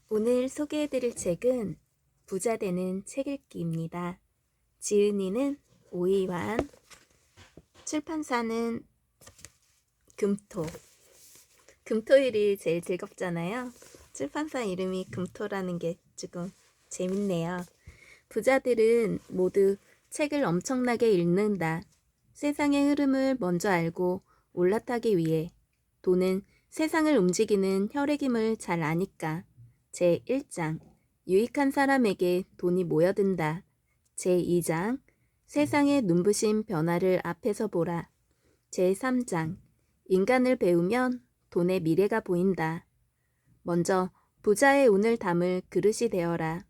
오늘 소개해드릴 책은 부자 되는 책 읽기입니다. 지은이는 오이완, 출판사는 금토. 금토일이 제일 즐겁잖아요. 출판사 이름이 금토라는 게 조금 재밌네요. 부자들은 모두 책을 엄청나게 읽는다. 세상의 흐름을 먼저 알고 올라타기 위해. 돈은 세상을 움직이는 혈액임을 잘 아니까. 제1장 유익한 사람에게 돈이 모여든다. 제2장 세상의 눈부신 변화를 앞에서 보라. 제3장 인간을 배우면 돈의 미래가 보인다. 먼저 부자의 운을 담을 그릇이 되어라.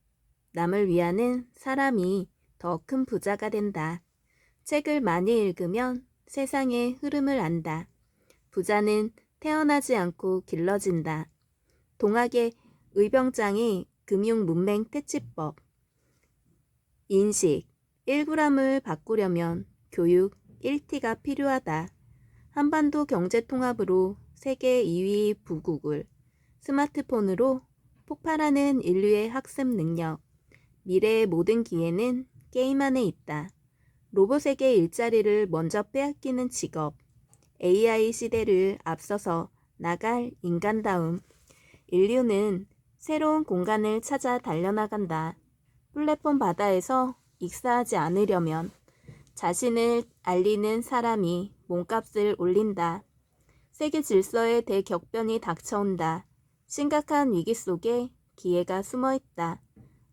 남을 위하는 사람이 더 큰 부자가 된다. 책을 많이 읽으면 세상의 흐름을 안다. 부자는 태어나지 않고 길러진다. 동학의 의병장이 금융문맹 퇴치법. 인식 1g을 바꾸려면 교육 1T가 필요하다. 한반도 경제통합으로 세계 2위 부국을 스마트폰으로 폭발하는 인류의 학습 능력. 미래의 모든 기회는 게임 안에 있다. 로봇에게 일자리를 먼저 빼앗기는 직업. AI 시대를 앞서서 나갈 인간다움. 인류는 새로운 공간을 찾아 달려나간다. 플랫폼 바다에서 익사하지 않으려면 자신을 알리는 사람이 몸값을 올린다. 세계 질서의 대격변이 닥쳐온다. 심각한 위기 속에 기회가 숨어있다.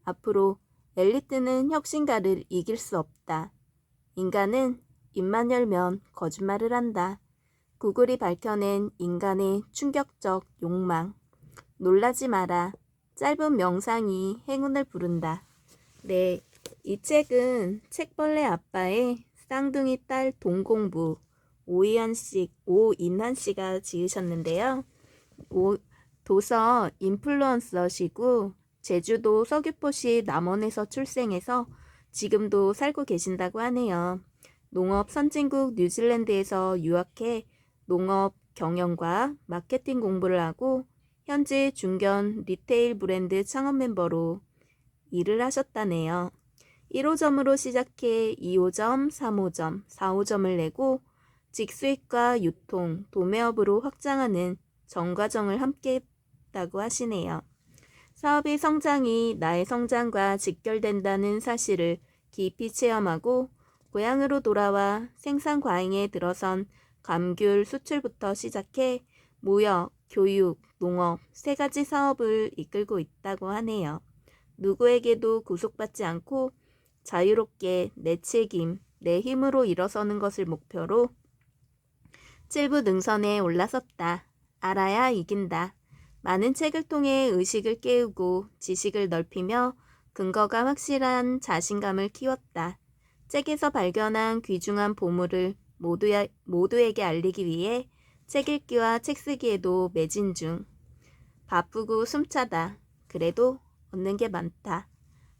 앞으로 엘리트는 혁신가를 이길 수 없다. 인간은 입만 열면 거짓말을 한다. 구글이 밝혀낸 인간의 충격적 욕망. 놀라지 마라. 짧은 명상이 행운을 부른다. 네, 이 책은 책벌레 아빠의 쌍둥이 딸 동공부 오인환 씨가 지으셨는데요. 도서 인플루언서시고 제주도 서귀포시 남원에서 출생해서 지금도 살고 계신다고 하네요. 농업 선진국 뉴질랜드에서 유학해 농업 경영과 마케팅 공부를 하고 현재 중견 리테일 브랜드 창업 멤버로 일을 하셨다네요. 1호점으로 시작해 2호점, 3호점, 4호점을 내고 직수입과 유통, 도매업으로 확장하는 전 과정을 함께 했다고 하시네요. 사업의 성장이 나의 성장과 직결된다는 사실을 깊이 체험하고 고향으로 돌아와 생산 과잉에 들어선 감귤 수출부터 시작해 무역, 교육, 농업 3가지 사업을 이끌고 있다고 하네요. 누구에게도 구속받지 않고 자유롭게 내 책임, 내 힘으로 일어서는 것을 목표로 7부 능선에 올라섰다. 알아야 이긴다. 많은 책을 통해 의식을 깨우고 지식을 넓히며 근거가 확실한 자신감을 키웠다. 책에서 발견한 귀중한 보물을 모두에게 알리기 위해 책 읽기와 책 쓰기에도 매진 중. 바쁘고 숨차다. 그래도 얻는 게 많다.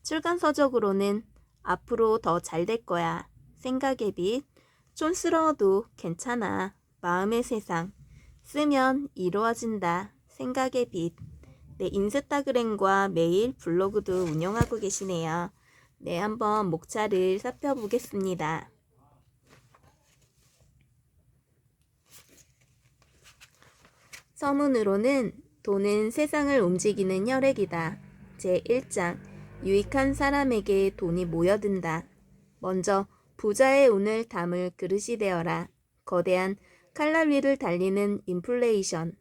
출간서적으로는 앞으로 더 잘 될 거야. 생각의 빛. 촌스러워도 괜찮아. 마음의 세상. 쓰면 이루어진다. 생각의 빛. 네, 인스타그램과 메일, 블로그도 운영하고 계시네요. 네, 한번 목차를 살펴보겠습니다. 서문으로는 돈은 세상을 움직이는 혈액이다. 제1장 유익한 사람에게 돈이 모여든다. 먼저 부자의 운을 담을 그릇이 되어라. 거대한 칼날 위를 달리는 인플레이션.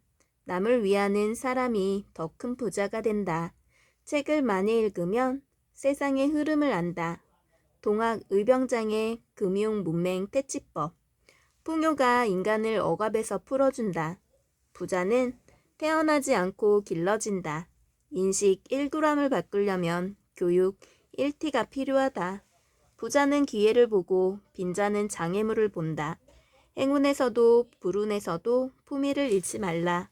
남을 위하는 사람이 더 큰 부자가 된다. 책을 많이 읽으면 세상의 흐름을 안다. 동학 의병장의 금융문맹 퇴치법. 풍요가 인간을 억압에서 풀어준다. 부자는 태어나지 않고 길러진다. 인식 1g을 바꾸려면 교육 1T가 필요하다. 부자는 기회를 보고 빈자는 장애물을 본다. 행운에서도 불운에서도 품위를 잃지 말라.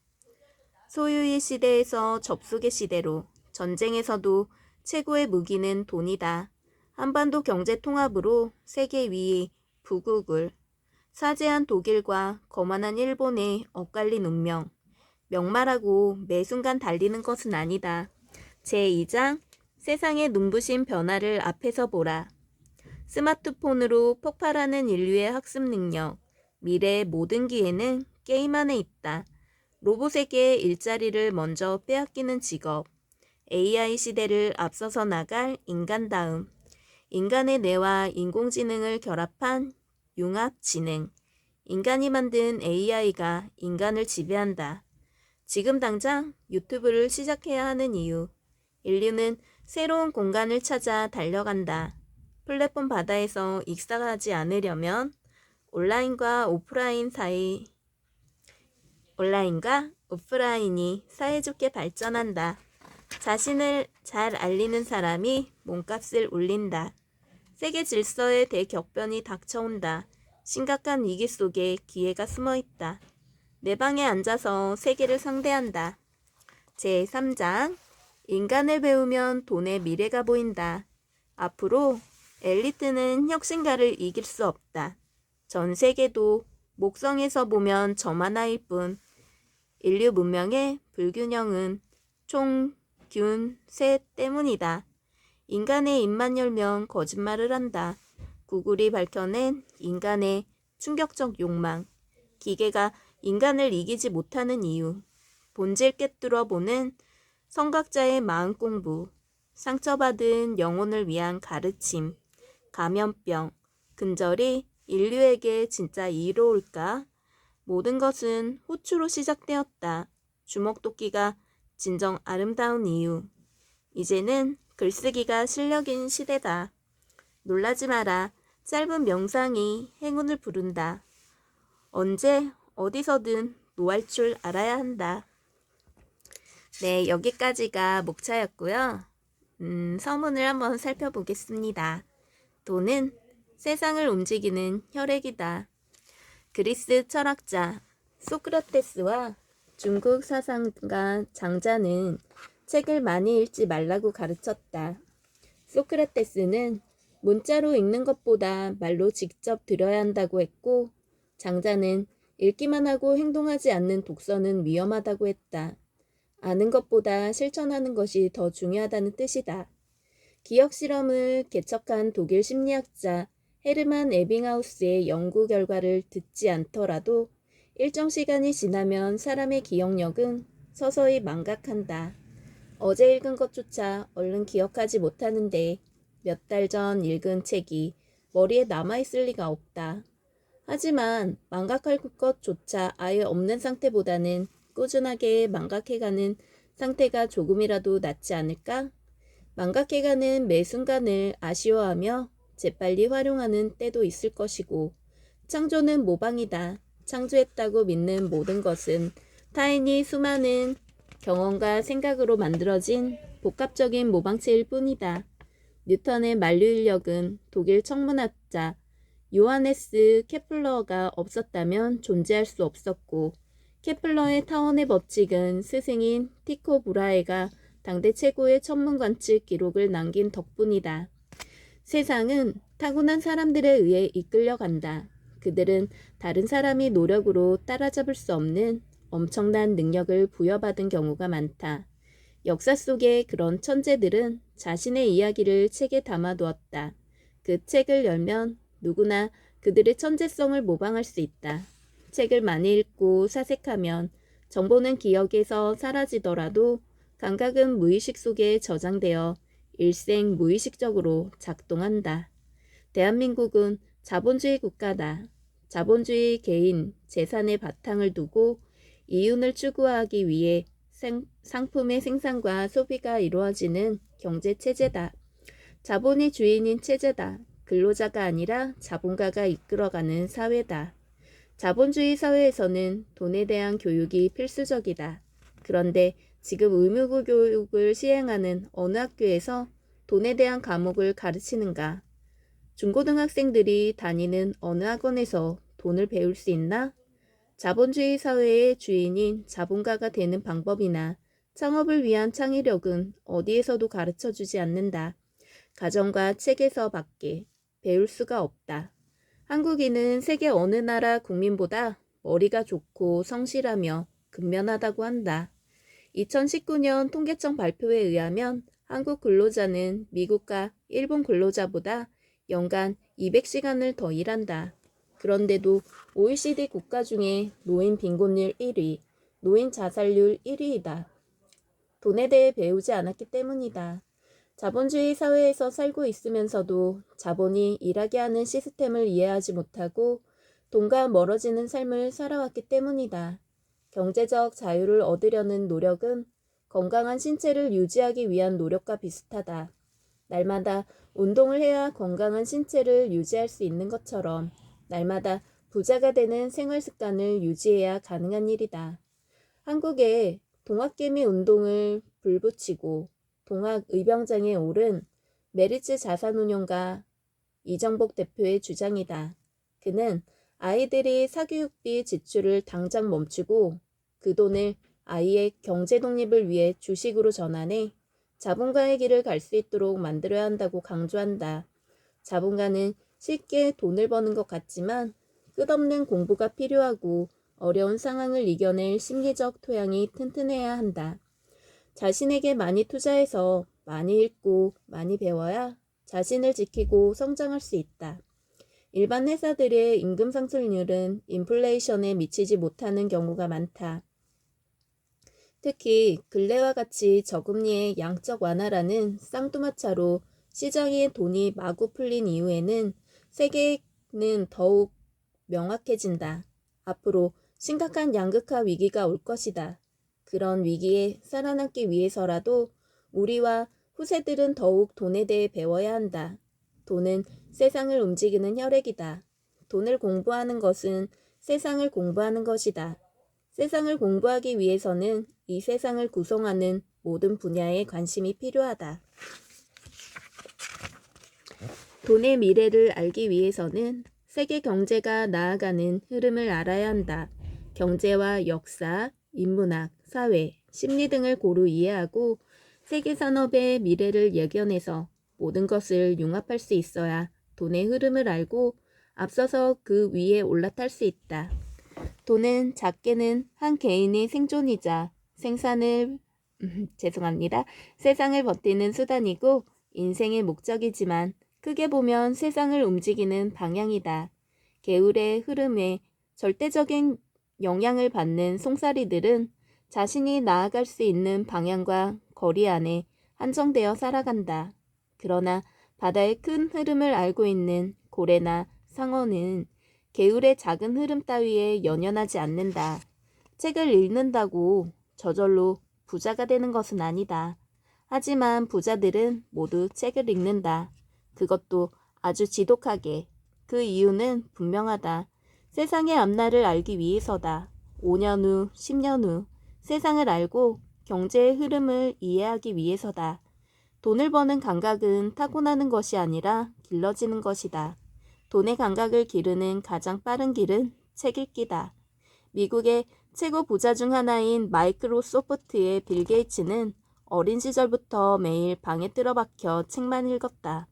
소유의 시대에서 접속의 시대로, 전쟁에서도 최고의 무기는 돈이다. 한반도 경제통합으로 세계 위의 부국을, 사제한 독일과 거만한 일본의 엇갈린 운명, 명말하고 매 순간 달리는 것은 아니다. 제2장 세상의 눈부신 변화를 앞에서 보라. 스마트폰으로 폭발하는 인류의 학습 능력. 미래의 모든 기회는 게임 안에 있다. 로봇에게 일자리를 먼저 빼앗기는 직업. AI 시대를 앞서서 나갈 인간다움. 인간의 뇌와 인공지능을 결합한 융합지능. 인간이 만든 AI가 인간을 지배한다. 지금 당장 유튜브를 시작해야 하는 이유. 인류는 새로운 공간을 찾아 달려간다. 플랫폼 바다에서 익사하지 않으려면 온라인과 오프라인이 사이좋게 발전한다. 자신을 잘 알리는 사람이 몸값을 올린다. 세계 질서의 대격변이 닥쳐온다. 심각한 위기 속에 기회가 숨어있다. 내 방에 앉아서 세계를 상대한다. 제3장 인간을 배우면 돈의 미래가 보인다. 앞으로 엘리트는 혁신가를 이길 수 없다. 전 세계도 목성에서 보면 점 하나일 뿐. 인류 문명의 불균형은 총 균 셋 때문이다. 인간의 입만 열면 거짓말을 한다. 구글이 밝혀낸 인간의 충격적 욕망. 기계가 인간을 이기지 못하는 이유. 본질 꿰뚫어 보는 성각자의 마음 공부. 상처받은 영혼을 위한 가르침. 감염병. 근절이 인류에게 진짜 이로울까? 모든 것은 호추로 시작되었다. 주먹도끼가 진정 아름다운 이유. 이제는 글쓰기가 실력인 시대다. 놀라지 마라. 짧은 명상이 행운을 부른다. 언제 어디서든 노할 줄 알아야 한다. 네, 여기까지가 목차였고요. 서문을 한번 살펴보겠습니다. 돈은 세상을 움직이는 혈액이다. 그리스 철학자 소크라테스와 중국 사상가 장자는 책을 많이 읽지 말라고 가르쳤다. 소크라테스는 문자로 읽는 것보다 말로 직접 들어야 한다고 했고, 장자는 읽기만 하고 행동하지 않는 독서는 위험하다고 했다. 아는 것보다 실천하는 것이 더 중요하다는 뜻이다. 기억 실험을 개척한 독일 심리학자 헤르만 에빙하우스의 연구 결과를 듣지 않더라도 일정 시간이 지나면 사람의 기억력은 서서히 망각한다. 어제 읽은 것조차 얼른 기억하지 못하는데 몇 달 전 읽은 책이 머리에 남아있을 리가 없다. 하지만 망각할 것조차 아예 없는 상태보다는 꾸준하게 망각해가는 상태가 조금이라도 낫지 않을까? 망각해가는 매 순간을 아쉬워하며 재빨리 활용하는 때도 있을 것이고, 창조는 모방이다. 창조했다고 믿는 모든 것은 타인이 수많은 경험과 생각으로 만들어진 복합적인 모방체일 뿐이다. 뉴턴의 만류인력은 독일 천문학자 요하네스 케플러가 없었다면 존재할 수 없었고, 케플러의 타원의 법칙은 스승인 티코 브라헤가 당대 최고의 천문 관측 기록을 남긴 덕분이다. 세상은 타고난 사람들에 의해 이끌려간다. 그들은 다른 사람이 노력으로 따라잡을 수 없는 엄청난 능력을 부여받은 경우가 많다. 역사 속의 그런 천재들은 자신의 이야기를 책에 담아두었다. 그 책을 열면 누구나 그들의 천재성을 모방할 수 있다. 책을 많이 읽고 사색하면 정보는 기억에서 사라지더라도 감각은 무의식 속에 저장되어 일생 무의식적으로 작동한다. 대한민국은 자본주의 국가다. 자본주의 개인 재산의 바탕을 두고 이윤을 추구하기 위해 상품의 생산과 소비가 이루어지는 경제체제다. 자본이 주인인 체제다. 근로자가 아니라 자본가가 이끌어가는 사회다. 자본주의 사회에서는 돈에 대한 교육이 필수적이다. 그런데 지금 의무 교육을 시행하는 어느 학교에서 돈에 대한 과목을 가르치는가? 중고등학생들이 다니는 어느 학원에서 돈을 배울 수 있나? 자본주의 사회의 주인인 자본가가 되는 방법이나 창업을 위한 창의력은 어디에서도 가르쳐주지 않는다. 가정과 책에서 밖에 배울 수가 없다. 한국인은 세계 어느 나라 국민보다 머리가 좋고 성실하며 근면하다고 한다. 2019년 통계청 발표에 의하면 한국 근로자는 미국과 일본 근로자보다 연간 200시간을 더 일한다. 그런데도 OECD 국가 중에 노인 빈곤율 1위, 노인 자살률 1위이다. 돈에 대해 배우지 않았기 때문이다. 자본주의 사회에서 살고 있으면서도 자본이 일하게 하는 시스템을 이해하지 못하고 돈과 멀어지는 삶을 살아왔기 때문이다. 경제적 자유를 얻으려는 노력은 건강한 신체를 유지하기 위한 노력과 비슷하다. 날마다 운동을 해야 건강한 신체를 유지할 수 있는 것처럼 날마다 부자가 되는 생활 습관을 유지해야 가능한 일이다. 한국에 동학개미 운동을 불붙이고 동학의병장에 오른 메리츠 자산운용가 이정복 대표의 주장이다. 그는 아이들이 사교육비 지출을 당장 멈추고 그 돈을 아이의 경제 독립을 위해 주식으로 전환해 자본가의 길을 갈 수 있도록 만들어야 한다고 강조한다. 자본가는 쉽게 돈을 버는 것 같지만 끝없는 공부가 필요하고 어려운 상황을 이겨낼 심리적 토양이 튼튼해야 한다. 자신에게 많이 투자해서 많이 읽고 많이 배워야 자신을 지키고 성장할 수 있다. 일반 회사들의 임금 상승률은 인플레이션에 미치지 못하는 경우가 많다. 특히 근래와 같이 저금리의 양적 완화라는 쌍두마차로 시장에 돈이 마구 풀린 이후에는 세계는 더욱 명확해진다. 앞으로 심각한 양극화 위기가 올 것이다. 그런 위기에 살아남기 위해서라도 우리와 후세들은 더욱 돈에 대해 배워야 한다. 돈은 세상을 움직이는 혈액이다. 돈을 공부하는 것은 세상을 공부하는 것이다. 세상을 공부하기 위해서는 이 세상을 구성하는 모든 분야에 관심이 필요하다. 돈의 미래를 알기 위해서는 세계 경제가 나아가는 흐름을 알아야 한다. 경제와 역사, 인문학, 사회, 심리 등을 고루 이해하고 세계 산업의 미래를 예견해서 모든 것을 융합할 수 있어야 돈의 흐름을 알고 앞서서 그 위에 올라탈 수 있다. 돈은 작게는 한 개인의 생존이자 세상을 버티는 수단이고 인생의 목적이지만 크게 보면 세상을 움직이는 방향이다. 계율의 흐름에 절대적인 영향을 받는 송사리들은 자신이 나아갈 수 있는 방향과 거리 안에 한정되어 살아간다. 그러나 바다의 큰 흐름을 알고 있는 고래나 상어는 계율의 작은 흐름 따위에 연연하지 않는다. 책을 읽는다고 저절로 부자가 되는 것은 아니다. 하지만 부자들은 모두 책을 읽는다. 그것도 아주 지독하게. 그 이유는 분명하다. 세상의 앞날을 알기 위해서다. 5년 후, 10년 후 세상을 알고 경제의 흐름을 이해하기 위해서다. 돈을 버는 감각은 타고나는 것이 아니라 길러지는 것이다. 돈의 감각을 기르는 가장 빠른 길은 책 읽기다. 미국의 최고 부자 중 하나인 마이크로소프트의 빌 게이츠는 어린 시절부터 매일 방에 틀어박혀 책만 읽었다.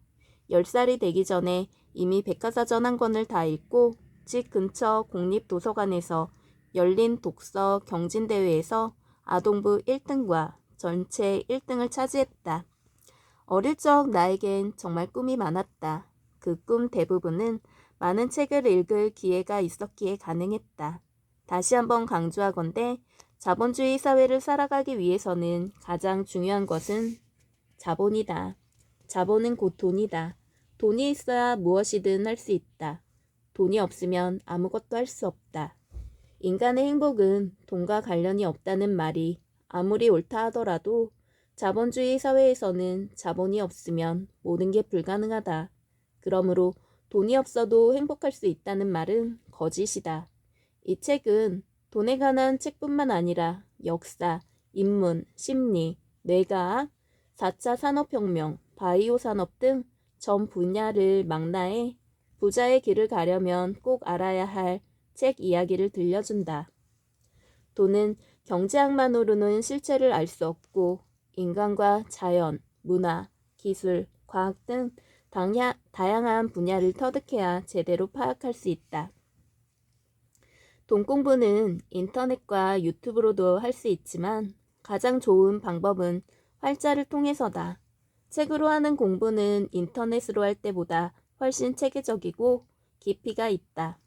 10살이 되기 전에 이미 백과사전 한 권을 다 읽고 집 근처 공립도서관에서 열린 독서 경진대회에서 아동부 1등과 전체 1등을 차지했다. 어릴 적 나에겐 정말 꿈이 많았다. 그 꿈 대부분은 많은 책을 읽을 기회가 있었기에 가능했다. 다시 한번 강조하건대 자본주의 사회를 살아가기 위해서는 가장 중요한 것은 자본이다. 자본은 곧 돈이다. 돈이 있어야 무엇이든 할 수 있다. 돈이 없으면 아무것도 할 수 없다. 인간의 행복은 돈과 관련이 없다는 말이 아무리 옳다 하더라도 자본주의 사회에서는 자본이 없으면 모든 게 불가능하다. 그러므로 돈이 없어도 행복할 수 있다는 말은 거짓이다. 이 책은 돈에 관한 책뿐만 아니라 역사, 인문, 심리, 뇌과학, 4차 산업혁명, 바이오 산업 등 전 분야를 망라해 부자의 길을 가려면 꼭 알아야 할 책 이야기를 들려준다. 돈은 경제학만으로는 실체를 알 수 없고 인간과 자연, 문화, 기술, 과학 등 다양한 분야를 터득해야 제대로 파악할 수 있다. 돈 공부는 인터넷과 유튜브로도 할 수 있지만 가장 좋은 방법은 활자를 통해서다. 책으로 하는 공부는 인터넷으로 할 때보다 훨씬 체계적이고 깊이가 있다.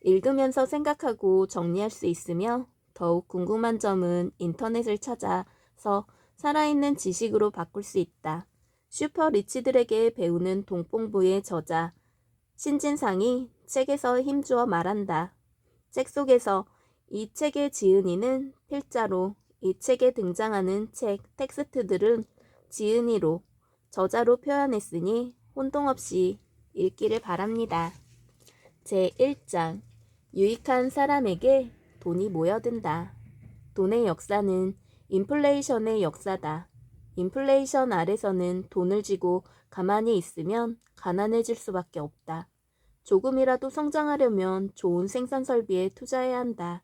읽으면서 생각하고 정리할 수 있으며 더욱 궁금한 점은 인터넷을 찾아서 살아있는 지식으로 바꿀 수 있다. 슈퍼 리치들에게 배우는 동뽕부의 저자 신진상이 책에서 힘주어 말한다. 책 속에서 이 책의 지은이는 필자로, 이 책에 등장하는 책 텍스트들은 지은이로, 저자로 표현했으니 혼동 없이 읽기를 바랍니다. 제1장 유익한 사람에게 돈이 모여든다. 돈의 역사는 인플레이션의 역사다. 인플레이션 아래서는 돈을 쥐고 가만히 있으면 가난해질 수밖에 없다. 조금이라도 성장하려면 좋은 생산 설비에 투자해야 한다.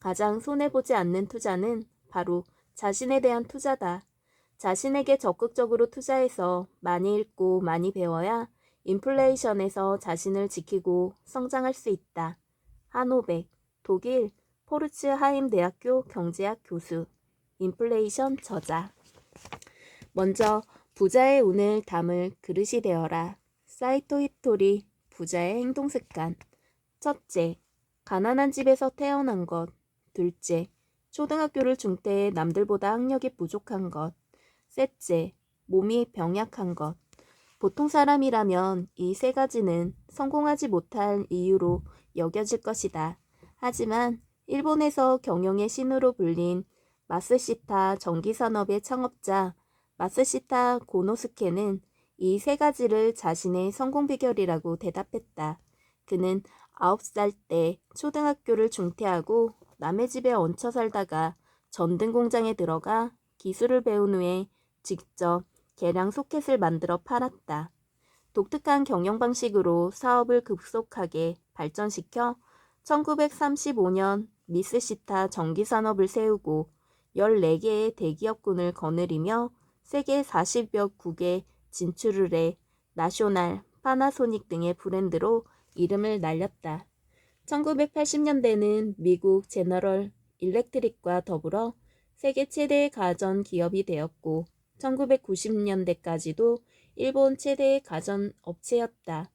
가장 손해보지 않는 투자는 바로 자신에 대한 투자다. 자신에게 적극적으로 투자해서 많이 읽고 많이 배워야 인플레이션에서 자신을 지키고 성장할 수 있다. 하노백, 독일 포르츠하임 대학교 경제학 교수, 인플레이션 저자. 먼저 부자의 운을 담을 그릇이 되어라. 사이토 히토리, 부자의 행동 습관. 첫째, 가난한 집에서 태어난 것. 둘째, 초등학교를 중퇴해 남들보다 학력이 부족한 것. 셋째, 몸이 병약한 것. 보통 사람이라면 이 세 가지는 성공하지 못할 이유로 여겨질 것이다. 하지만 일본에서 경영의 신으로 불린 마쓰시타 전기산업의 창업자 마쓰시타 고노스케는 이 세 가지를 자신의 성공 비결이라고 대답했다. 그는 9살 때 초등학교를 중퇴하고 남의 집에 얹혀 살다가 전등 공장에 들어가 기술을 배운 후에 직접 계량 소켓을 만들어 팔았다. 독특한 경영 방식으로 사업을 급속하게 발전시켜 1935년 미쓰시타 전기산업을 세우고 14개의 대기업군을 거느리며 세계 40여 국에 진출을 해 나쇼날, 파나소닉 등의 브랜드로 이름을 날렸다. 1980년대는 미국 제너럴 일렉트릭과 더불어 세계 최대의 가전 기업이 되었고 1990년대까지도 일본 최대의 가전 업체였다.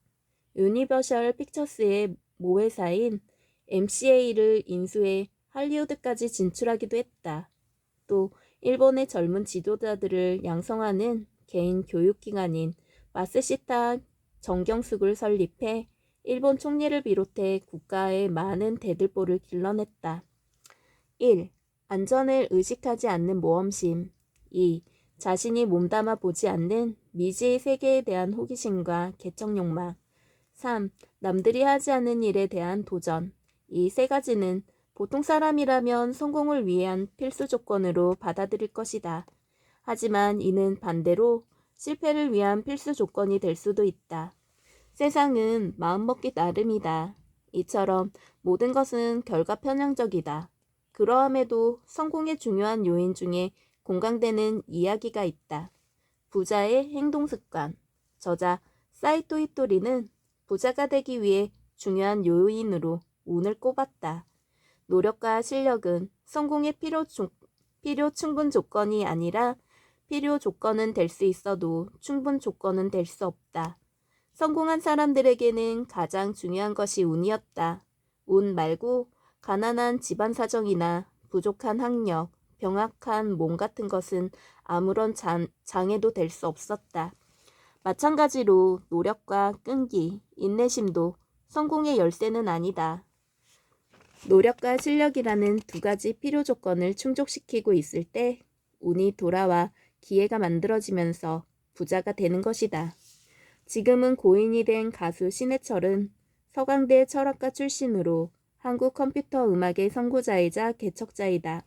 유니버셜 픽처스의 모회사인 MCA를 인수해 할리우드까지 진출하기도 했다. 또 일본의 젊은 지도자들을 양성하는 개인 교육기관인 마쓰시타 정경숙을 설립해 일본 총리를 비롯해 국가의 많은 대들보를 길러냈다. 1. 안전을 의식하지 않는 모험심. 2. 자신이 몸담아 보지 않는 미지의 세계에 대한 호기심과 개척 욕망. 3. 남들이 하지 않는 일에 대한 도전. 이 세 가지는 보통 사람이라면 성공을 위한 필수 조건으로 받아들일 것이다. 하지만 이는 반대로 실패를 위한 필수 조건이 될 수도 있다. 세상은 마음먹기 나름이다. 이처럼 모든 것은 결과 편향적이다. 그러함에도 성공의 중요한 요인 중에 공감되는 이야기가 있다. 부자의 행동 습관. 저자 사이토 히토리는 부자가 되기 위해 중요한 요인으로 운을 꼽았다. 노력과 실력은 성공의 필요 충분 조건이 아니라 필요 조건은 될 수 있어도 충분 조건은 될 수 없다. 성공한 사람들에게는 가장 중요한 것이 운이었다. 운 말고 가난한 집안 사정이나 부족한 학력, 병약한 몸 같은 것은 아무런 장애도 될 수 없었다. 마찬가지로 노력과 끈기, 인내심도 성공의 열쇠는 아니다. 노력과 실력이라는 두 가지 필요 조건을 충족시키고 있을 때 운이 돌아와 기회가 만들어지면서 부자가 되는 것이다. 지금은 고인이 된 가수 신해철은 서강대 철학과 출신으로 한국 컴퓨터 음악의 선구자이자 개척자이다.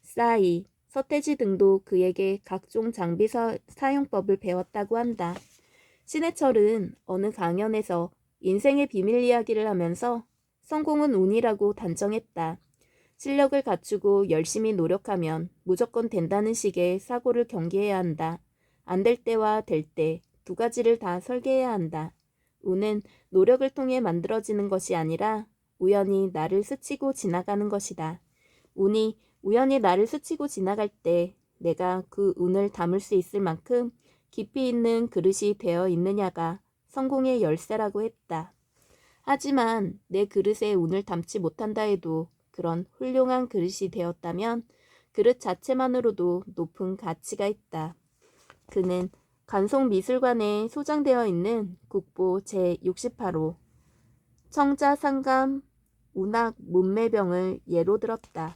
싸이, 서태지 등도 그에게 각종 장비 사용법을 배웠다고 한다. 신해철은 어느 강연에서 인생의 비밀 이야기를 하면서 성공은 운이라고 단정했다. 실력을 갖추고 열심히 노력하면 무조건 된다는 식의 사고를 경계해야 한다. 안 될 때와 될 때 두 가지를 다 설계해야 한다. 운은 노력을 통해 만들어지는 것이 아니라 우연히 나를 스치고 지나가는 것이다. 운이 우연히 나를 스치고 지나갈 때 내가 그 운을 담을 수 있을 만큼 깊이 있는 그릇이 되어 있느냐가 성공의 열쇠라고 했다. 하지만 내 그릇에 운을 담지 못한다 해도 그런 훌륭한 그릇이 되었다면 그릇 자체만으로도 높은 가치가 있다. 그는 간송미술관에 소장되어 있는 국보 제68호 청자상감 운학 문매병을 예로 들었다.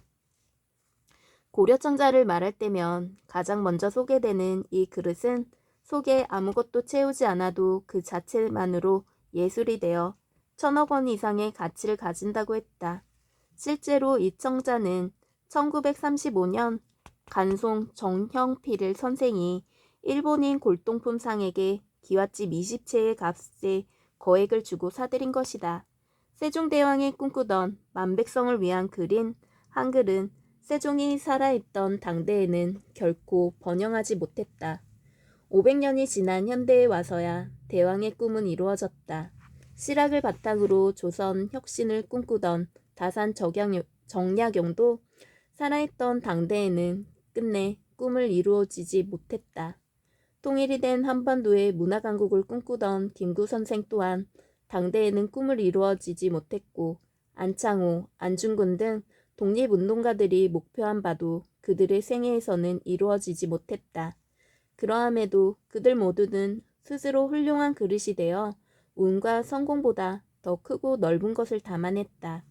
고려청자를 말할 때면 가장 먼저 소개되는 이 그릇은 속에 아무것도 채우지 않아도 그 자체만으로 예술이 되어 1,000억 원 이상의 가치를 가진다고 했다. 실제로 이 청자는 1935년 간송 정형필 선생이 일본인 골동품상에게 기와집 20채의 값에 거액을 주고 사들인 것이다. 세종대왕이 꿈꾸던 만백성을 위한 글인 한글은 세종이 살아있던 당대에는 결코 번영하지 못했다. 500년이 지난 현대에 와서야 대왕의 꿈은 이루어졌다. 실학을 바탕으로 조선 혁신을 꿈꾸던 다산 정약용도 살아있던 당대에는 끝내 꿈을 이루어지지 못했다. 통일이 된 한반도의 문화강국을 꿈꾸던 김구 선생 또한 당대에는 꿈을 이루어지지 못했고 안창호, 안중근 등 독립운동가들이 목표한 바도 그들의 생애에서는 이루어지지 못했다. 그러함에도 그들 모두는 스스로 훌륭한 그릇이 되어 운과 성공보다 더 크고 넓은 것을 담아냈다.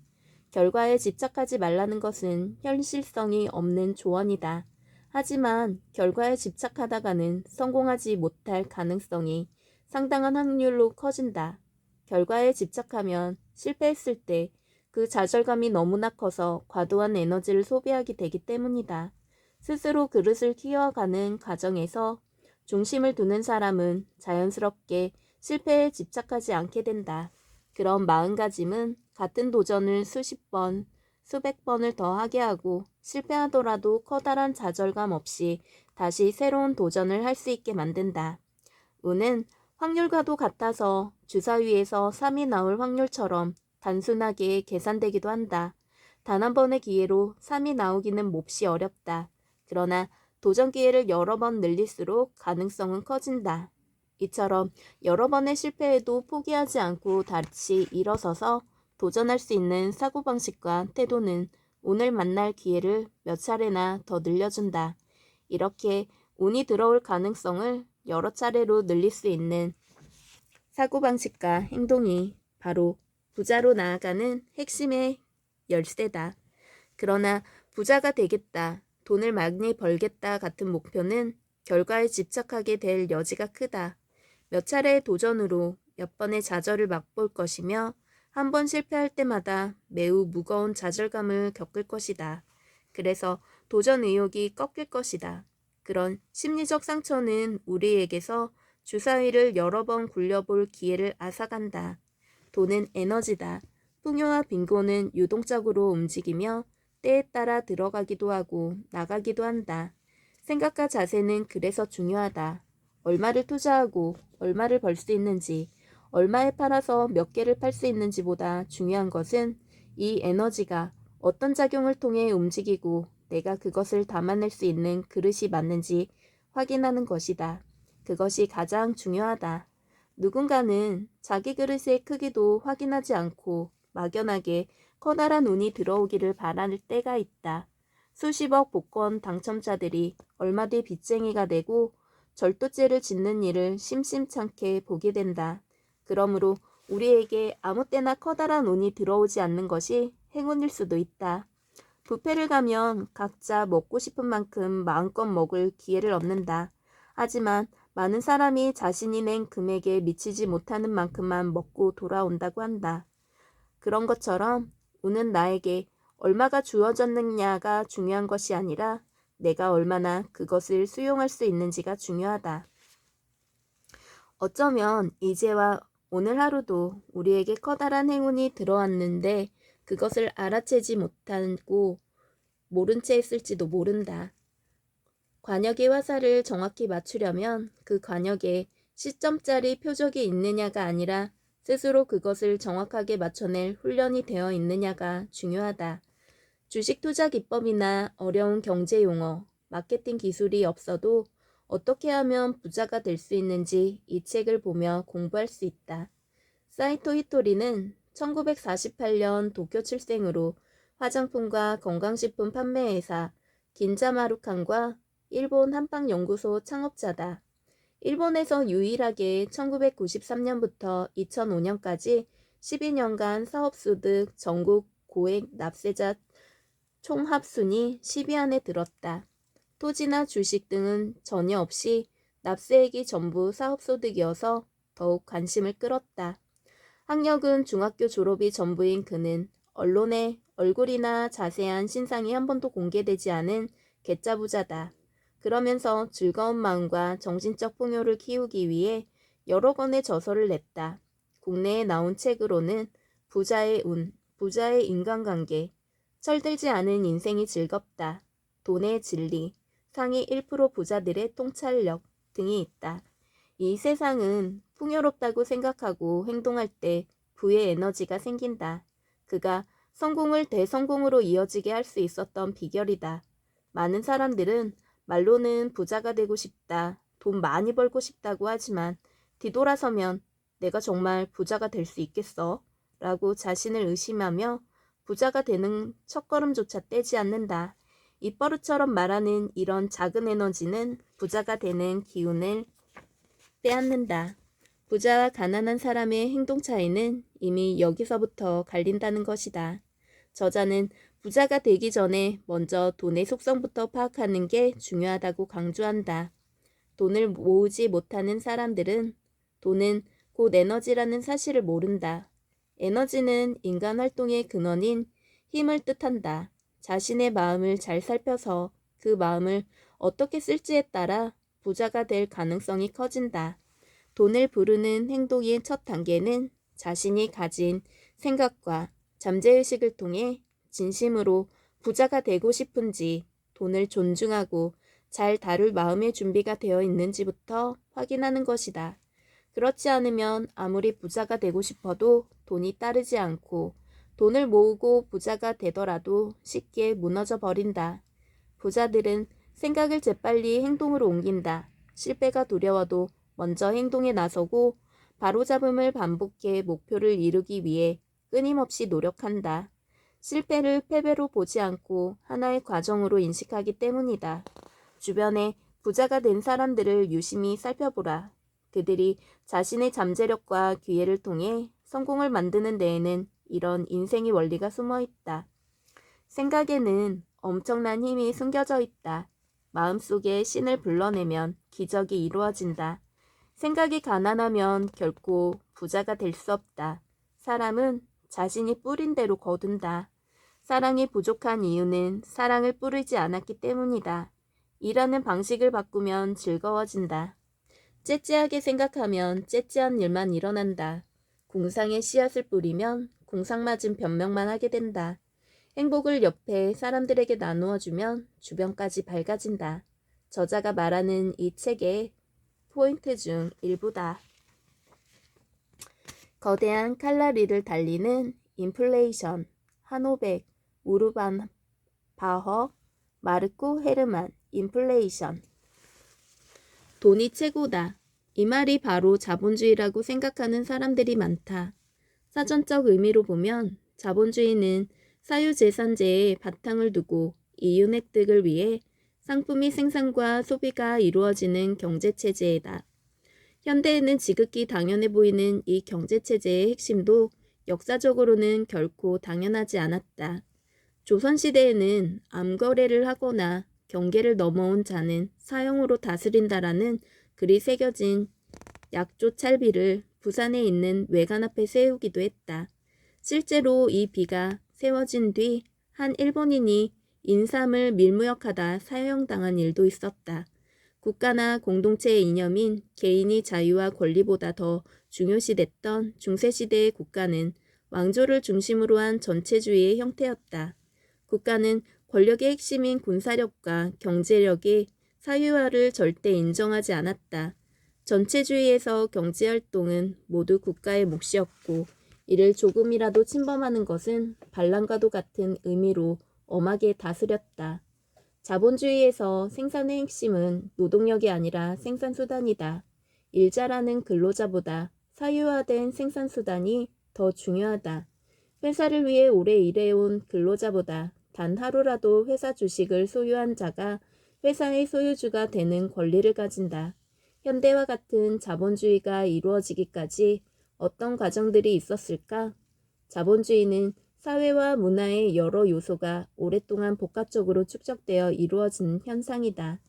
결과에 집착하지 말라는 것은 현실성이 없는 조언이다. 하지만 결과에 집착하다가는 성공하지 못할 가능성이 상당한 확률로 커진다. 결과에 집착하면 실패했을 때 그 좌절감이 너무나 커서 과도한 에너지를 소비하게 되기 때문이다. 스스로 그릇을 키워가는 과정에서 중심을 두는 사람은 자연스럽게 실패에 집착하지 않게 된다. 그런 마음가짐은 같은 도전을 수십 번, 수백 번을 더 하게 하고 실패하더라도 커다란 좌절감 없이 다시 새로운 도전을 할 수 있게 만든다. 운은 확률과도 같아서 주사위에서 3이 나올 확률처럼 단순하게 계산되기도 한다. 단 한 번의 기회로 3이 나오기는 몹시 어렵다. 그러나 도전 기회를 여러 번 늘릴수록 가능성은 커진다. 이처럼 여러 번의 실패에도 포기하지 않고 다시 일어서서 도전할 수 있는 사고방식과 태도는 오늘 만날 기회를 몇 차례나 더 늘려준다. 이렇게 운이 들어올 가능성을 여러 차례로 늘릴 수 있는 사고방식과 행동이 바로 부자로 나아가는 핵심의 열쇠다. 그러나 부자가 되겠다, 돈을 많이 벌겠다 같은 목표는 결과에 집착하게 될 여지가 크다. 몇 차례의 도전으로 몇 번의 좌절을 맛볼 것이며 한 번 실패할 때마다 매우 무거운 좌절감을 겪을 것이다. 그래서 도전 의욕이 꺾일 것이다. 그런 심리적 상처는 우리에게서 주사위를 여러 번 굴려볼 기회를 앗아간다. 돈은 에너지다. 풍요와 빈곤은 유동적으로 움직이며 때에 따라 들어가기도 하고 나가기도 한다. 생각과 자세는 그래서 중요하다. 얼마를 투자하고 얼마를 벌 수 있는지, 얼마에 팔아서 몇 개를 팔 수 있는지보다 중요한 것은 이 에너지가 어떤 작용을 통해 움직이고 내가 그것을 담아낼 수 있는 그릇이 맞는지 확인하는 것이다. 그것이 가장 중요하다. 누군가는 자기 그릇의 크기도 확인하지 않고 막연하게 커다란 운이 들어오기를 바라는 때가 있다. 수십억 복권 당첨자들이 얼마 뒤 빚쟁이가 되고 절도죄를 짓는 일을 심심찮게 보게 된다. 그러므로 우리에게 아무 때나 커다란 운이 들어오지 않는 것이 행운일 수도 있다. 뷔페를 가면 각자 먹고 싶은 만큼 마음껏 먹을 기회를 얻는다. 하지만 많은 사람이 자신이 낸 금액에 미치지 못하는 만큼만 먹고 돌아온다고 한다. 그런 것처럼 운은 나에게 얼마가 주어졌느냐가 중요한 것이 아니라 내가 얼마나 그것을 수용할 수 있는지가 중요하다. 어쩌면 이제와 오늘 하루도 우리에게 커다란 행운이 들어왔는데 그것을 알아채지 못하고 모른 채 했을지도 모른다. 관역의 화살을 정확히 맞추려면 그 관역에 시점짜리 표적이 있느냐가 아니라 스스로 그것을 정확하게 맞춰낼 훈련이 되어 있느냐가 중요하다. 주식 투자 기법이나 어려운 경제 용어, 마케팅 기술이 없어도 어떻게 하면 부자가 될 수 있는지 이 책을 보며 공부할 수 있다. 사이토 히토리는 1948년 도쿄 출생으로 화장품과 건강식품 판매회사 긴자마루칸과 일본 한방연구소 창업자다. 일본에서 유일하게 1993년부터 2005년까지 12년간 사업소득 전국 고액 납세자 총합순위 10위 안에 들었다. 토지나 주식 등은 전혀 없이 납세액이 전부 사업소득이어서 더욱 관심을 끌었다. 학력은 중학교 졸업이 전부인 그는 언론에 얼굴이나 자세한 신상이 한 번도 공개되지 않은 괴짜부자다. 그러면서 즐거운 마음과 정신적 풍요를 키우기 위해 여러 권의 저서를 냈다. 국내에 나온 책으로는 부자의 운, 부자의 인간관계, 철들지 않은 인생이 즐겁다, 돈의 진리, 상위 1% 부자들의 통찰력 등이 있다. 이 세상은 풍요롭다고 생각하고 행동할 때 부의 에너지가 생긴다. 그가 성공을 대성공으로 이어지게 할 수 있었던 비결이다. 많은 사람들은 말로는 부자가 되고 싶다, 돈 많이 벌고 싶다고 하지만 뒤돌아서면 내가 정말 부자가 될 수 있겠어? 라고 자신을 의심하며 부자가 되는 첫걸음조차 떼지 않는다. 입버릇처럼 말하는 이런 작은 에너지는 부자가 되는 기운을 빼앗는다. 부자와 가난한 사람의 행동 차이는 이미 여기서부터 갈린다는 것이다. 저자는 부자가 되기 전에 먼저 돈의 속성부터 파악하는 게 중요하다고 강조한다. 돈을 모으지 못하는 사람들은 돈은 곧 에너지라는 사실을 모른다. 에너지는 인간 활동의 근원인 힘을 뜻한다. 자신의 마음을 잘 살펴서 그 마음을 어떻게 쓸지에 따라 부자가 될 가능성이 커진다. 돈을 부르는 행동의 첫 단계는 자신이 가진 생각과 잠재의식을 통해 진심으로 부자가 되고 싶은지, 돈을 존중하고 잘 다룰 마음의 준비가 되어 있는지부터 확인하는 것이다. 그렇지 않으면 아무리 부자가 되고 싶어도 돈이 따르지 않고 돈을 모으고 부자가 되더라도 쉽게 무너져 버린다. 부자들은 생각을 재빨리 행동으로 옮긴다. 실패가 두려워도 먼저 행동에 나서고 바로잡음을 반복해 목표를 이루기 위해 끊임없이 노력한다. 실패를 패배로 보지 않고 하나의 과정으로 인식하기 때문이다. 주변에 부자가 된 사람들을 유심히 살펴보라. 그들이 자신의 잠재력과 기회를 통해 성공을 만드는 데에는 이런 인생의 원리가 숨어 있다. 생각에는 엄청난 힘이 숨겨져 있다. 마음속에 신을 불러내면 기적이 이루어진다. 생각이 가난하면 결코 부자가 될 수 없다. 사람은 자신이 뿌린 대로 거둔다. 사랑이 부족한 이유는 사랑을 뿌리지 않았기 때문이다. 일하는 방식을 바꾸면 즐거워진다. 째째하게 생각하면 째째한 일만 일어난다. 공상에 씨앗을 뿌리면 공상맞은 변명만 하게 된다. 행복을 옆에 사람들에게 나누어 주면 주변까지 밝아진다. 저자가 말하는 이 책의 포인트 중 일부다. 거대한 칼라리를 달리는 인플레이션, 하노백, 우르반 바허, 마르코 헤르만, 인플레이션. 돈이 최고다. 이 말이 바로 자본주의라고 생각하는 사람들이 많다. 사전적 의미로 보면 자본주의는 사유재산제에 바탕을 두고 이윤 획득을 위해 상품의 생산과 소비가 이루어지는 경제체제이다. 현대에는 지극히 당연해 보이는 이 경제체제의 핵심도 역사적으로는 결코 당연하지 않았다. 조선시대에는 암거래를 하거나 경계를 넘어온 자는 사형으로 다스린다라는 글이 새겨진 약조찰비를 부산에 있는 외관 앞에 세우기도 했다. 실제로 이 비가 세워진 뒤 한 일본인이 인삼을 밀무역하다 사형당한 일도 있었다. 국가나 공동체의 이념인 개인의 자유와 권리보다 더 중요시됐던 중세시대의 국가는 왕조를 중심으로 한 전체주의의 형태였다. 국가는 권력의 핵심인 군사력과 경제력의 사유화를 절대 인정하지 않았다. 전체주의에서 경제활동은 모두 국가의 몫이었고 이를 조금이라도 침범하는 것은 반란과도 같은 의미로 엄하게 다스렸다. 자본주의에서 생산의 핵심은 노동력이 아니라 생산수단이다. 일 잘하는 근로자보다 사유화된 생산수단이 더 중요하다. 회사를 위해 오래 일해온 근로자보다 단 하루라도 회사 주식을 소유한 자가 회사의 소유주가 되는 권리를 가진다. 현대와 같은 자본주의가 이루어지기까지 어떤 과정들이 있었을까? 자본주의는 사회와 문화의 여러 요소가 오랫동안 복합적으로 축적되어 이루어진 현상이다.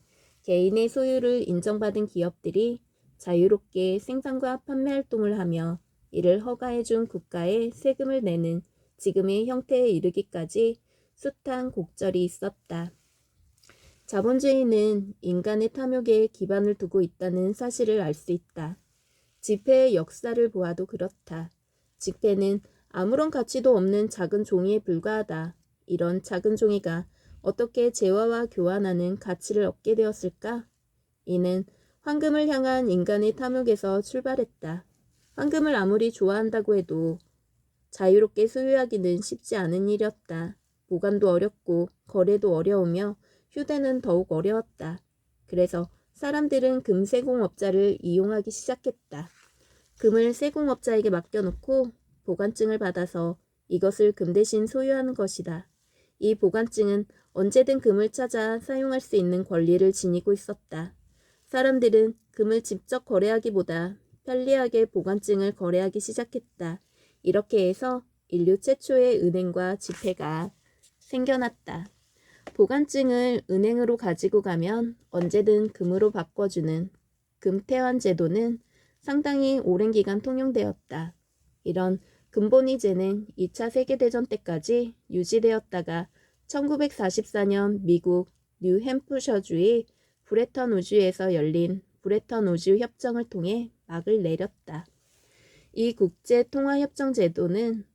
개인의 소유를 인정받은 기업들이 자유롭게 생산과 판매 활동을 하며 이를 허가해준 국가에 세금을 내는 지금의 형태에 이르기까지 숱한 곡절이 있었다. 자본주의는 인간의 탐욕에 기반을 두고 있다는 사실을 알 수 있다. 지폐의 역사를 보아도 그렇다. 지폐는 아무런 가치도 없는 작은 종이에 불과하다. 이런 작은 종이가 어떻게 재화와 교환하는 가치를 얻게 되었을까? 이는 황금을 향한 인간의 탐욕에서 출발했다. 황금을 아무리 좋아한다고 해도 자유롭게 소유하기는 쉽지 않은 일이었다. 보관도 어렵고 거래도 어려우며 휴대는 더욱 어려웠다. 그래서 사람들은 금세공업자를 이용하기 시작했다. 금을 세공업자에게 맡겨놓고 보관증을 받아서 이것을 금 대신 소유하는 것이다. 이 보관증은 언제든 금을 찾아 사용할 수 있는 권리를 지니고 있었다. 사람들은 금을 직접 거래하기보다 편리하게 보관증을 거래하기 시작했다. 이렇게 해서 인류 최초의 은행과 지폐가 생겨났다. 보관증을 은행으로 가지고 가면 언제든 금으로 바꿔주는 금태환 제도는 상당히 오랜 기간 통용되었다. 이런 금본위제는 2차 세계대전 때까지 유지되었다가 1944년 미국 뉴햄프셔주의 브레턴 우주에서 열린 브레턴 우주 협정을 통해 막을 내렸다. 이 국제통화협정 제도는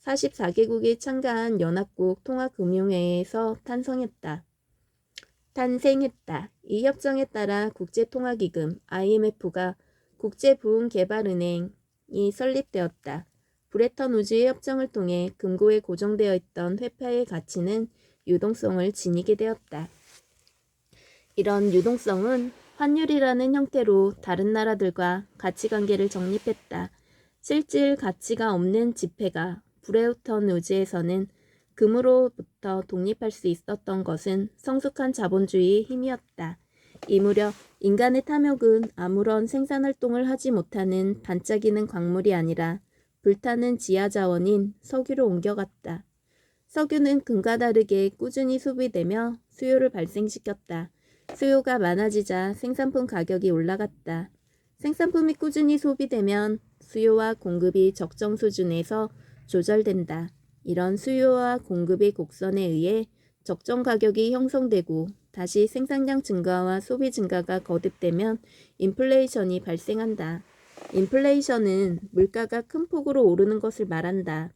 44개국이 참가한 연합국 통화금융회의에서 탄생했다. 이 협정에 따라 국제통화기금 IMF가 국제부흥개발은행이 설립되었다. 브레턴 우주의 협정을 통해 금고에 고정되어 있던 회파의 가치는 유동성을 지니게 되었다. 이런 유동성은 환율이라는 형태로 다른 나라들과 가치관계를 정립했다. 실질 가치가 없는 지폐가 브레턴 우주에서는 금으로부터 독립할 수 있었던 것은 성숙한 자본주의의 힘이었다. 이 무렵 인간의 탐욕은 아무런 생산활동을 하지 못하는 반짝이는 광물이 아니라 불타는 지하자원인 석유로 옮겨갔다. 석유는 금과 다르게 꾸준히 소비되며 수요를 발생시켰다. 수요가 많아지자 생산품 가격이 올라갔다. 생산품이 꾸준히 소비되면 수요와 공급이 적정 수준에서 조절된다. 이런 수요와 공급의 곡선에 의해 적정 가격이 형성되고 다시 생산량 증가와 소비 증가가 거듭되면 인플레이션이 발생한다. 인플레이션은 물가가 큰 폭으로 오르는 것을 말한다.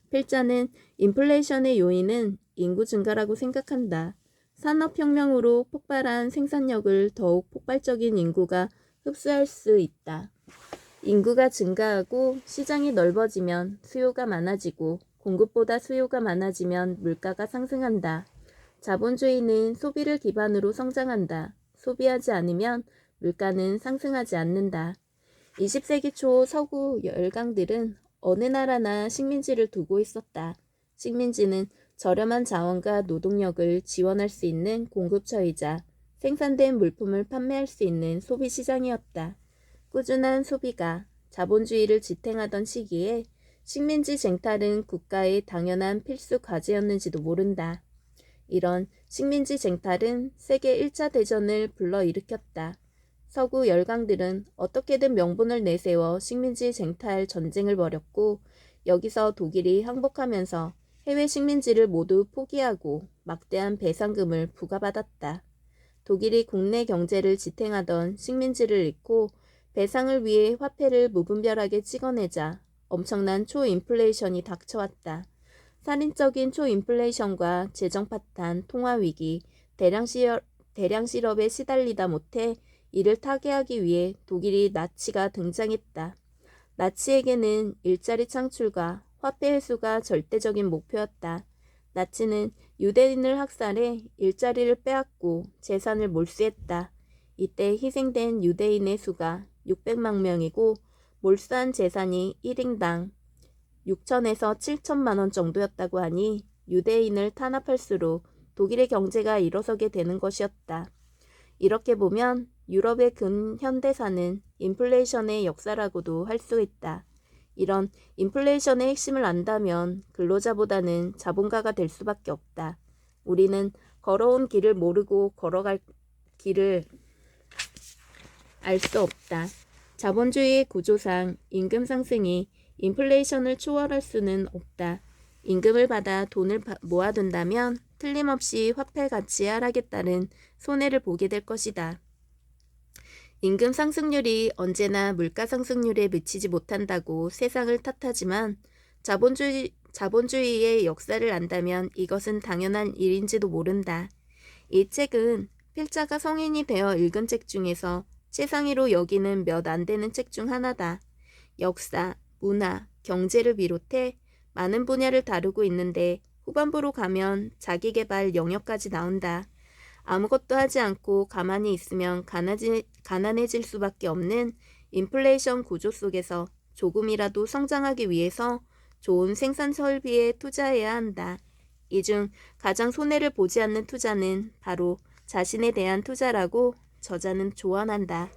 필자는 인플레이션의 요인은 인구 증가라고 생각한다. 산업혁명으로 폭발한 생산력을 더욱 폭발적인 인구가 흡수할 수 있다. 인구가 증가하고 시장이 넓어지면 수요가 많아지고 공급보다 수요가 많아지면 물가가 상승한다. 자본주의는 소비를 기반으로 성장한다. 소비하지 않으면 물가는 상승하지 않는다. 20세기 초 서구 열강들은 어느 나라나 식민지를 두고 있었다. 식민지는 저렴한 자원과 노동력을 지원할 수 있는 공급처이자 생산된 물품을 판매할 수 있는 소비시장이었다. 꾸준한 소비가 자본주의를 지탱하던 시기에 식민지 쟁탈은 국가의 당연한 필수 과제였는지도 모른다. 이런 식민지 쟁탈은 세계 1차 대전을 불러일으켰다. 서구 열강들은 어떻게든 명분을 내세워 식민지 쟁탈 전쟁을 벌였고 여기서 독일이 항복하면서 해외 식민지를 모두 포기하고 막대한 배상금을 부과받았다. 독일이 국내 경제를 지탱하던 식민지를 잃고 배상을 위해 화폐를 무분별하게 찍어내자 엄청난 초인플레이션이 닥쳐왔다. 살인적인 초인플레이션과 재정 파탄, 통화 위기, 대량 실업에 시달리다 못해 이를 타개하기 위해 독일이 나치가 등장했다. 나치에게는 일자리 창출과 화폐 회수가 절대적인 목표였다. 나치는 유대인을 학살해 일자리를 빼앗고 재산을 몰수했다. 이때 희생된 유대인의 수가 600만 명이고 몰수한 재산이 1인당 6천에서 7천만 원 정도였다고 하니 유대인을 탄압할수록 독일의 경제가 일어서게 되는 것이었다. 이렇게 보면 유럽의 근현대사는 인플레이션의 역사라고도 할 수 있다. 이런 인플레이션의 핵심을 안다면 근로자보다는 자본가가 될 수밖에 없다. 우리는 걸어온 길을 모르고 걸어갈 길을 알 수 없다. 자본주의의 구조상 임금 상승이 인플레이션을 초월할 수는 없다. 임금을 받아 돈을 모아둔다면 틀림없이 화폐 가치 하락에 따른 손해를 보게 될 것이다. 임금 상승률이 언제나 물가 상승률에 미치지 못한다고 세상을 탓하지만 자본주의의 역사를 안다면 이것은 당연한 일인지도 모른다. 이 책은 필자가 성인이 되어 읽은 책 중에서 최상위로 여기는 몇 안 되는 책 중 하나다. 역사, 문화, 경제를 비롯해 많은 분야를 다루고 있는데 후반부로 가면 자기계발 영역까지 나온다. 아무것도 하지 않고 가만히 있으면 가난해질 수밖에 없는 인플레이션 구조 속에서 조금이라도 성장하기 위해서 좋은 생산 설비에 투자해야 한다. 이 중 가장 손해를 보지 않는 투자는 바로 자신에 대한 투자라고 저자는 조언한다.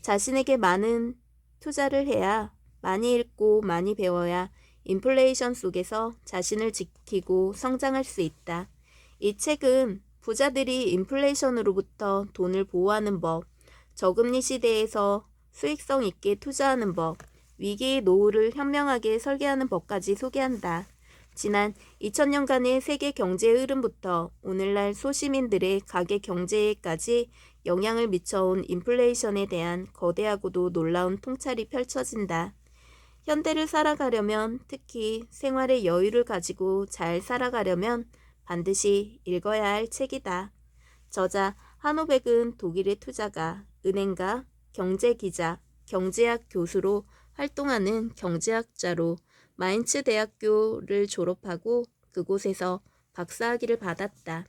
자신에게 많은 투자를 해야 많이 읽고 많이 배워야 인플레이션 속에서 자신을 지키고 성장할 수 있다. 이 책은 부자들이 인플레이션으로부터 돈을 보호하는 법, 저금리 시대에서 수익성 있게 투자하는 법, 위기의 노후를 현명하게 설계하는 법까지 소개한다. 지난 2000년간의 세계 경제의 흐름부터 오늘날 소시민들의 가계 경제에까지 영향을 미쳐온 인플레이션에 대한 거대하고도 놀라운 통찰이 펼쳐진다. 현대를 살아가려면, 특히 생활의 여유를 가지고 잘 살아가려면 반드시 읽어야 할 책이다. 저자 하노백은 독일의 투자가, 은행가, 경제기자, 경제학 교수로 활동하는 경제학자로 마인츠 대학교를 졸업하고 그곳에서 박사학위를 받았다.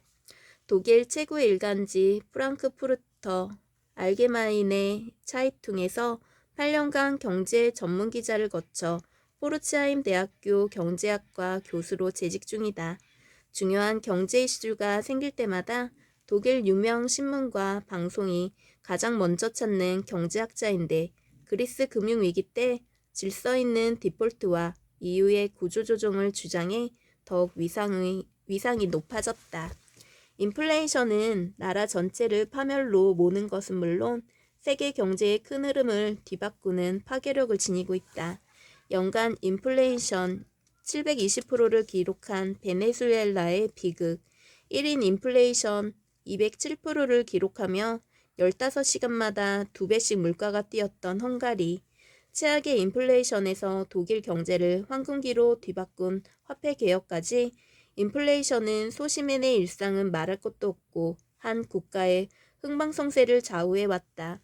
독일 최고의 일간지 프랑크푸르터 알게마이네 차이퉁에서 8년간 경제 전문 기자를 거쳐 포르츠하임 대학교 경제학과 교수로 재직 중이다. 중요한 경제 이슈가 생길 때마다 독일 유명 신문과 방송이 가장 먼저 찾는 경제학자인데 그리스 금융위기 때 질서 있는 디폴트와 이후의 구조조정을 주장해 더욱 위상이 높아졌다. 인플레이션은 나라 전체를 파멸로 모는 것은 물론 세계 경제의 큰 흐름을 뒤바꾸는 파괴력을 지니고 있다. 연간 인플레이션 720%를 기록한 베네수엘라의 비극, 1인 인플레이션 207%를 기록하며 15시간마다 2배씩 물가가 뛰었던 헝가리, 최악의 인플레이션에서 독일 경제를 황금기로 뒤바꾼 화폐 개혁까지 인플레이션은 소시민의 일상은 말할 것도 없고 한 국가의 흥망성쇠를 좌우해왔다.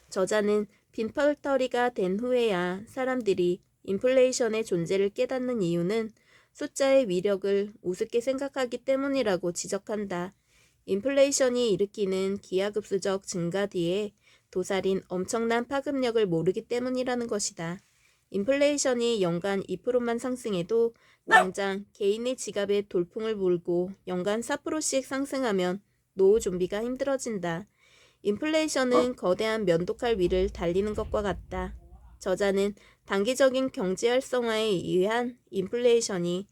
저자는 빈털터리가 된 후에야 사람들이 인플레이션의 존재를 깨닫는 이유는 숫자의 위력을 우습게 생각하기 때문이라고 지적한다. 인플레이션이 일으키는 기하급수적 증가 뒤에 도사린 엄청난 파급력을 모르기 때문이라는 것이다. 인플레이션이 연간 2%만 상승해도 당장 개인의 지갑에 돌풍을 불고 연간 4%씩 상승하면 노후 준비가 힘들어진다. 인플레이션은 거대한 면도칼 위를 달리는 것과 같다. 저자는 단기적인 경제 활성화에 의한 인플레이션이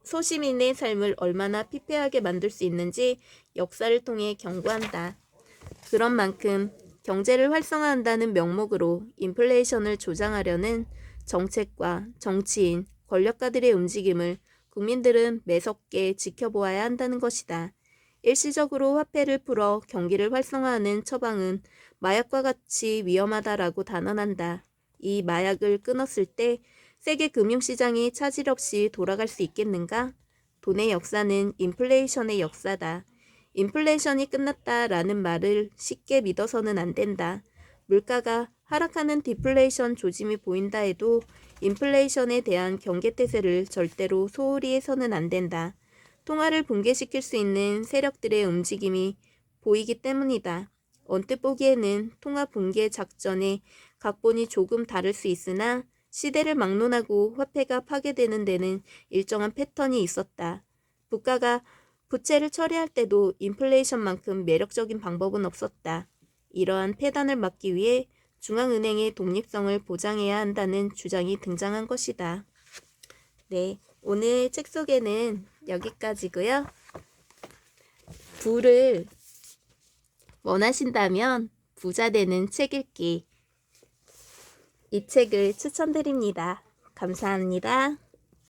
소시민의 삶을 얼마나 피폐하게 만들 수 있는지 역사를 통해 경고한다. 그런 만큼 경제를 활성화한다는 명목으로 인플레이션을 조장하려는 정책과 정치인, 권력가들의 움직임을 국민들은 매섭게 지켜보아야 한다는 것이다. 일시적으로 화폐를 풀어 경기를 활성화하는 처방은 마약과 같이 위험하다라고 단언한다. 이 마약을 끊었을 때 세계 금융시장이 차질 없이 돌아갈 수 있겠는가? 돈의 역사는 인플레이션의 역사다. 인플레이션이 끝났다라는 말을 쉽게 믿어서는 안 된다. 물가가 하락하는 디플레이션 조짐이 보인다 해도 인플레이션에 대한 경계태세를 절대로 소홀히 해서는 안 된다. 통화를 붕괴시킬 수 있는 세력들의 움직임이 보이기 때문이다. 언뜻 보기에는 통화 붕괴 작전의 각본이 조금 다를 수 있으나 시대를 막론하고 화폐가 파괴되는 데는 일정한 패턴이 있었다. 국가가 부채를 처리할 때도 인플레이션만큼 매력적인 방법은 없었다. 이러한 폐단을 막기 위해 중앙은행의 독립성을 보장해야 한다는 주장이 등장한 것이다. 네, 오늘 책 소개는 여기까지고요. 부를 원하신다면 부자 되는 책 읽기. 이 책을 추천드립니다. 감사합니다.